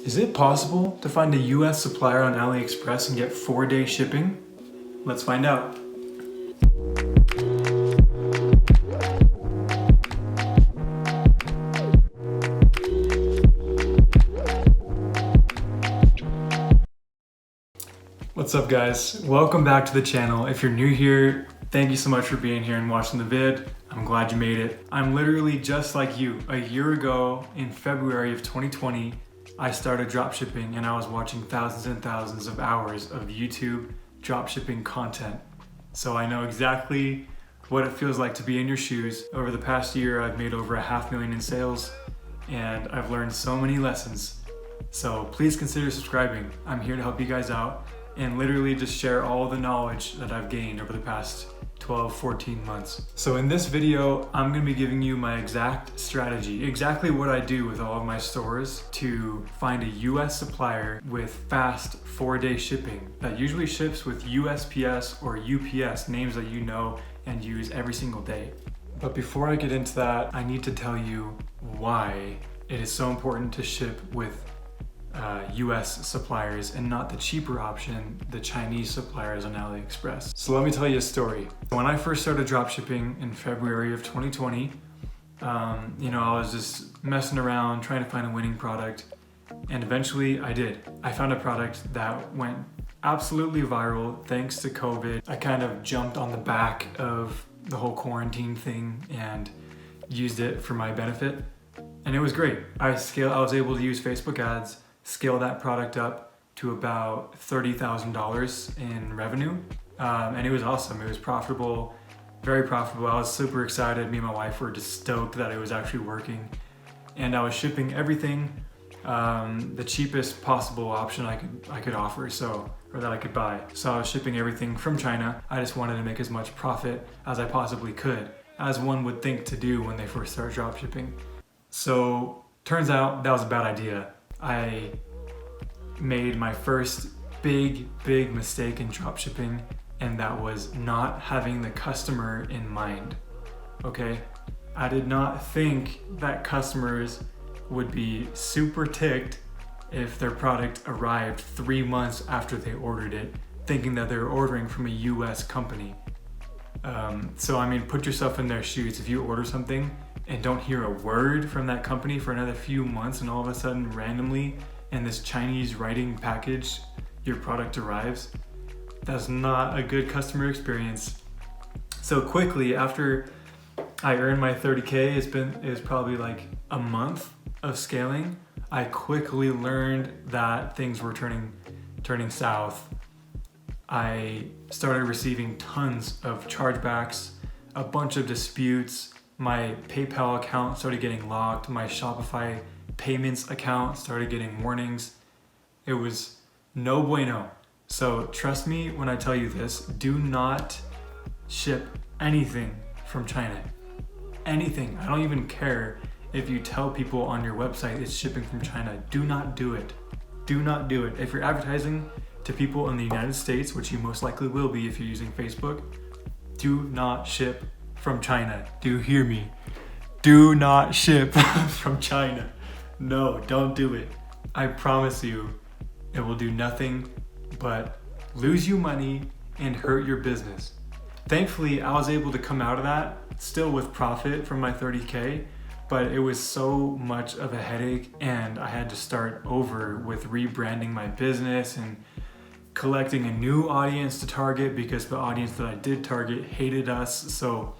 Is it possible to find a US supplier on AliExpress and get 4-day shipping? Let's find out. What's up guys? Welcome back to the channel. If you're new here, thank you so much for being here and watching the vid. I'm glad you made it. I'm literally just like you. A year ago in February of 2020, I started dropshipping and I was watching thousands and thousands of hours of YouTube dropshipping content. So I know exactly what it feels like to be in your shoes. Over the past year, I've made over $500,000 in sales and I've learned so many lessons. So please consider subscribing. I'm here to help you guys out and literally just share all the knowledge that I've gained over the past 12, 14 months. So in this video, I'm gonna be giving you my exact strategy, exactly what I do with all of my stores to find a US supplier with fast 4-day shipping that usually ships with USPS or UPS, names that you know and use every single day. But before I get into that, I need to tell you why it is so important to ship with US suppliers and not the cheaper option, the Chinese suppliers on AliExpress. So let me tell you a story. When I first started dropshipping in February of 2020, I was just messing around trying to find a winning product, and eventually I did. I found a product that went absolutely viral thanks to COVID. I kind of jumped on the back of the whole quarantine thing and used it for my benefit, and it was great. I was able to use Facebook ads, scale that product up to about $30,000 in revenue. And it was awesome. It was profitable, very profitable. I was super excited. Me and my wife were just stoked that it was actually working. And I was shipping everything, the cheapest possible option I could offer, or that I could buy. So I was shipping everything from China. I just wanted to make as much profit as I possibly could, as one would think to do when they first start drop shipping. So turns out that was a bad idea. I made my first big mistake in dropshipping, and that was not having the customer in mind. Okay? I did not think that customers would be super ticked if their product arrived 3 months after they ordered it, thinking that they were ordering from a US company. Put yourself in their shoes. If you order something and don't hear a word from that company for another few months, and all of a sudden randomly in this Chinese writing package your product arrives, that's not a good customer experience. So quickly after I earned my 30K, it was probably like a month of scaling, I quickly learned that things were turning south. I started receiving tons of chargebacks, a bunch of disputes. My PayPal account started getting locked. My Shopify payments account started getting warnings. It was no bueno. So trust me when I tell you this, do not ship anything from China. Anything. I don't even care if you tell people on your website it's shipping from China. Do not do it. Do not do it. If you're advertising to people in the United States, which you most likely will be if you're using Facebook, do not ship from China. Do you hear me? Do not ship from China. No, don't do it. I promise you, it will do nothing but lose you money and hurt your business. Thankfully, I was able to come out of that still with profit from my 30K, but it was so much of a headache, and I had to start over with rebranding my business and collecting a new audience to target because the audience that I did target hated us. So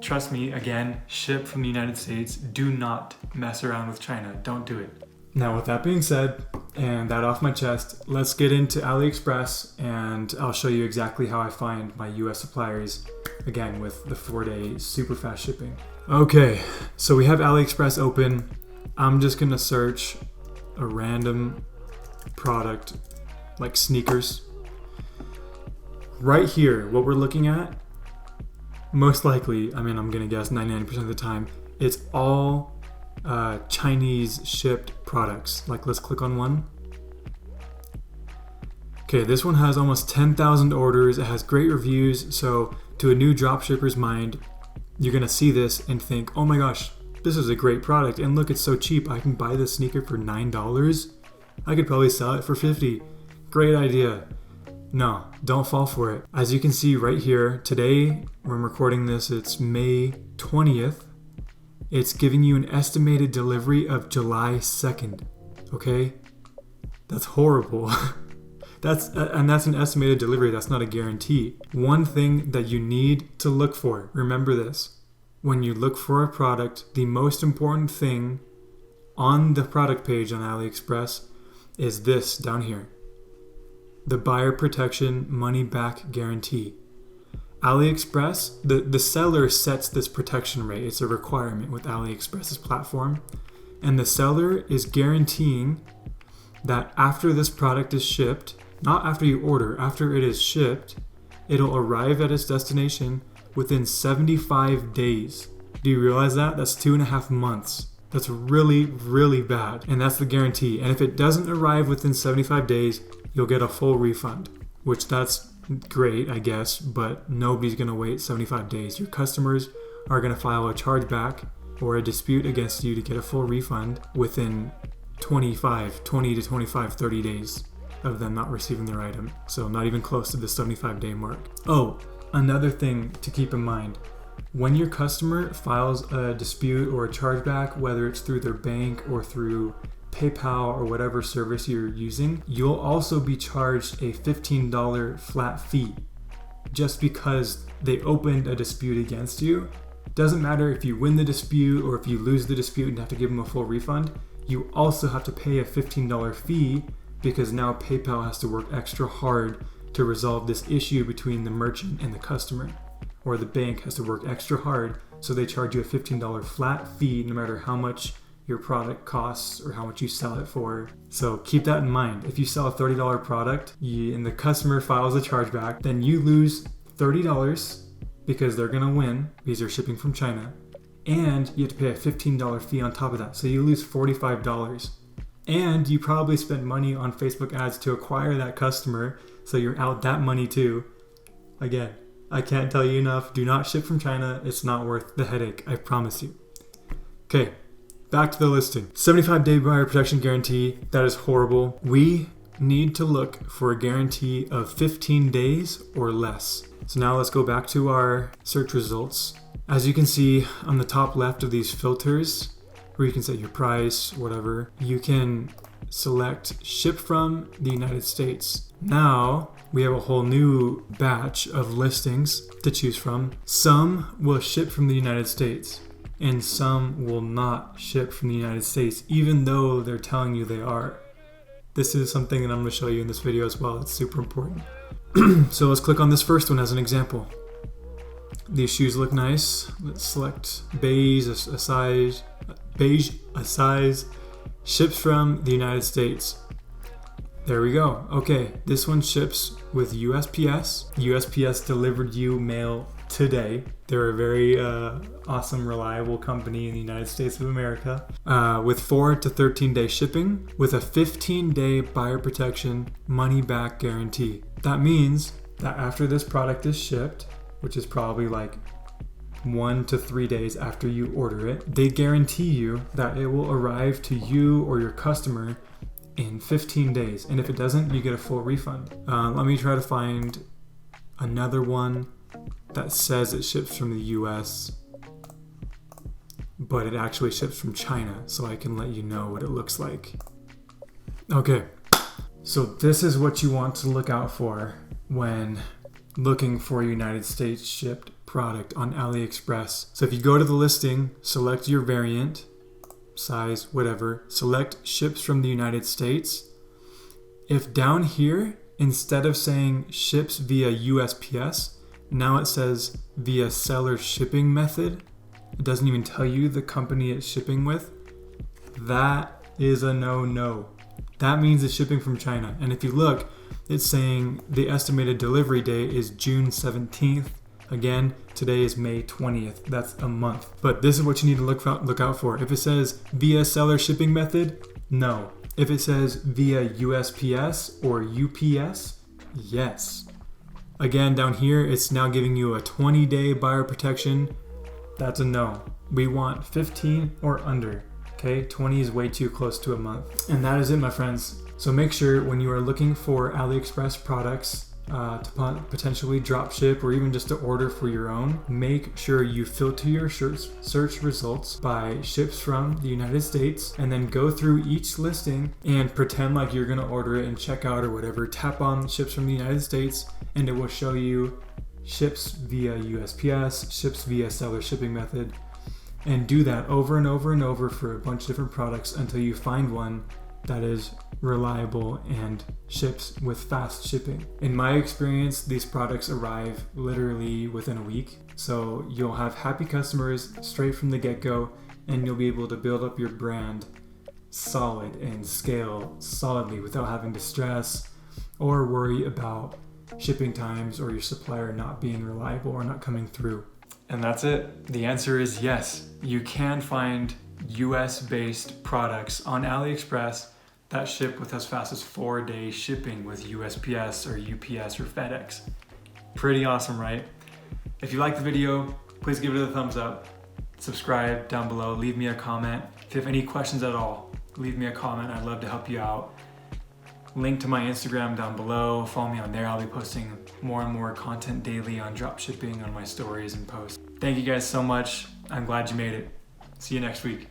trust me, again, ship from the United States. Do not mess around with China. Don't do it. Now, with that being said, and that off my chest, let's get into AliExpress, and I'll show you exactly how I find my US suppliers, again, with the 4-day super fast shipping. Okay, so we have AliExpress open. I'm just gonna search a random product like sneakers. Right here, what we're looking at, most likely, I'm gonna guess 99% of the time, it's all Chinese shipped products. Like, let's click on one. Okay, this one has almost 10,000 orders. It has great reviews. So to a new dropshipper's mind, you're gonna see this and think, oh my gosh, this is a great product. And look, it's so cheap. I can buy this sneaker for $9. I could probably sell it for 50. Great idea. No, don't fall for it. As you can see right here, today, when I'm recording this, it's May 20th. It's giving you an estimated delivery of July 2nd. Okay? That's horrible. That's an estimated delivery. That's not a guarantee. One thing that you need to look for, remember this. When you look for a product, the most important thing on the product page on AliExpress is this down here. The buyer protection money back guarantee. AliExpress, the seller sets this protection rate. It's a requirement with AliExpress's platform. And the seller is guaranteeing that after this product is shipped, not after you order, after it is shipped, it'll arrive at its destination within 75 days. Do you realize that? That's 2.5 months. That's really, really bad. And that's the guarantee. And if it doesn't arrive within 75 days, you'll get a full refund, which that's great, I guess, but nobody's gonna wait 75 days. Your customers are gonna file a chargeback or a dispute against you to get a full refund within 20 to 25, 30 days of them not receiving their item. So not even close to the 75-day mark. Oh, another thing to keep in mind. When your customer files a dispute or a chargeback, whether it's through their bank or through PayPal or whatever service you're using, you'll also be charged a $15 flat fee just because they opened a dispute against you. Doesn't matter if you win the dispute or if you lose the dispute and have to give them a full refund, you also have to pay a $15 fee because now PayPal has to work extra hard to resolve this issue between the merchant and the customer, or the bank has to work extra hard, so they charge you a $15 flat fee no matter how much your product costs or how much you sell it for. So keep that in mind. If you sell a $30 product and the customer files a chargeback, then you lose $30 because they're gonna win because they're shipping from China, and you have to pay a $15 fee on top of that. So you lose $45. And you probably spent money on Facebook ads to acquire that customer, so you're out that money too. Again, I can't tell you enough. Do not ship from China. It's not worth the headache, I promise you. Okay, back to the listing. 75-day buyer protection guarantee. That is horrible. We need to look for a guarantee of 15 days or less. So now let's go back to our search results. As you can see on the top left of these filters, where you can set your price, whatever, you can select ship from the United States. Now we have a whole new batch of listings to choose from. Some will ship from the United States and some will not ship from the United States, even though they're telling you they are. This is something that I'm going to show you in this video as well. It's super important. So let's click on this first one as an example. These shoes look nice. Let's select beige, a size, ships from the United States. There we go. Okay, this one ships with USPS. USPS delivered you mail today. They're a very awesome, reliable company in the United States of America with 4 to 13 day shipping with a 15-day buyer protection money back guarantee. That means that after this product is shipped, which is probably like 1 to 3 days after you order it, they guarantee you that it will arrive to you or your customer in 15 days. And if it doesn't, you get a full refund. Let me try to find another one that says it ships from the US, but it actually ships from China, so I can let you know what it looks like. Okay, so this is what you want to look out for when looking for a United States shipped product on AliExpress. So if you go to the listing, select your variant, size, whatever, select ships from the United States. If down here, instead of saying ships via USPS, now it says via seller shipping method, it doesn't even tell you the company it's shipping with, that is a no-no. That means it's shipping from China. And if you look, it's saying the estimated delivery date is June 17th. Again, today is May 20th. That's a month. But this is what you need to look out for. If it says via seller shipping method, no. If it says via USPS or UPS, yes. Again, down here, it's now giving you a 20-day buyer protection. That's a no. We want 15 or under. Okay, 20 is way too close to a month. And that is it, my friends. So make sure when you are looking for AliExpress products to potentially drop ship or even just to order for your own, make sure you filter your search results by ships from the United States, and then go through each listing and pretend like you're going to order it and check out or whatever. Tap on ships from the United States and it will show you ships via USPS, ships via seller shipping method, and do that over and over and over for a bunch of different products until you find one that is reliable and ships with fast shipping. In my experience, these products arrive literally within a week. So you'll have happy customers straight from the get-go, and you'll be able to build up your brand solid and scale solidly without having to stress or worry about shipping times or your supplier not being reliable or not coming through. And that's it. The answer is yes. You can find US-based products on AliExpress that ship with as fast as 4-day shipping with USPS or UPS or FedEx. Pretty awesome, right? If you like the video, please give it a thumbs up. Subscribe down below. Leave me a comment. If you have any questions at all, leave me a comment. I'd love to help you out. Link to my Instagram down below. Follow me on there. I'll be posting more and more content daily on dropshipping on my stories and posts. Thank you guys so much. I'm glad you made it. See you next week.